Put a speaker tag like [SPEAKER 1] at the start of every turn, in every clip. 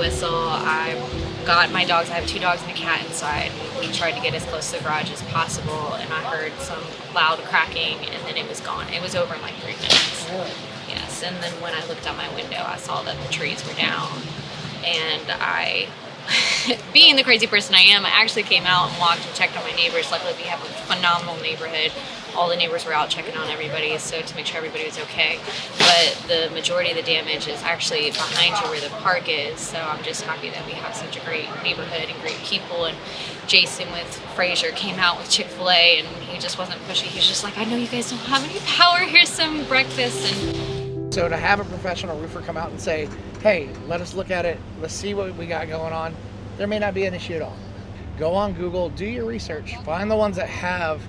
[SPEAKER 1] whistle, I got my dogs. I have 2 dogs and a cat inside. We tried to get as close to the garage as possible, and I heard some loud cracking, and then it was gone. It was over in like 3 minutes. Yes, and then when I looked out my window, I saw that the trees were down, and I, being the crazy person I am, I actually came out and walked and checked on my neighbors. Luckily, we have a phenomenal neighborhood. All the neighbors were out checking on everybody, so to make sure everybody was okay. But the majority of the damage is actually behind you where the park is, so I'm just happy that we have such a great neighborhood and great people. And Jason with Fraser came out with Chick-fil-A, and he just wasn't pushy. He was just like, I know you guys don't have any power, here's some breakfast. And
[SPEAKER 2] so to have a professional roofer come out and say, hey, let us look at it, let's see what we got going on, there may not be an issue at all. Go on Google, do your research, find the ones that have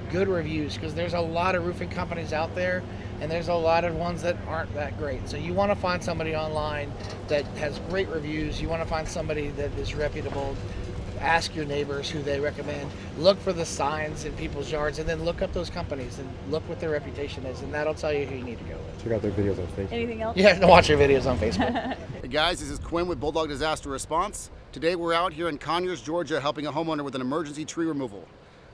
[SPEAKER 2] good reviews, because there's a lot of roofing companies out there and there's a lot of ones that aren't that great. So you want to find somebody online that has great reviews. You want to find somebody that is reputable. Ask your neighbors who they recommend. Look for the signs in people's yards, and then look up those companies and look what their reputation is, and that'll tell you who you need to go with.
[SPEAKER 3] Check out their videos on Facebook.
[SPEAKER 4] Anything else?
[SPEAKER 2] Yeah, watch their videos on Facebook.
[SPEAKER 5] Hey guys, this is Quinn with Bulldog Disaster Response. Today we're out here in Conyers, Georgia, helping a homeowner with an emergency tree removal.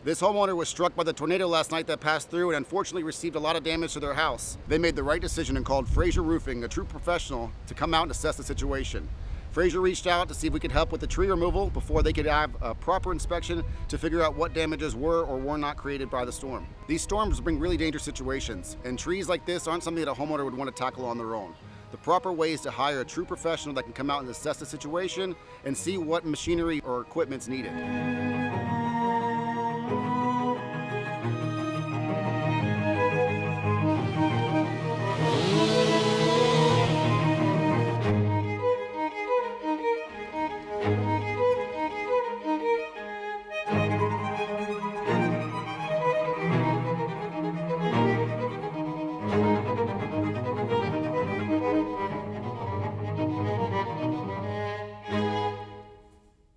[SPEAKER 5] This homeowner was struck by the tornado last night that passed through and unfortunately received a lot of damage to their house. They made the right decision and called Fraser Roofing, a true professional, to come out and assess the situation. Fraser reached out to see if we could help with the tree removal before they could have a proper inspection to figure out what damages were or were not created by the storm. These storms bring really dangerous situations, and trees like this aren't something that a homeowner would want to tackle on their own. The proper way is to hire a true professional that can come out and assess the situation and see what machinery or equipment's needed.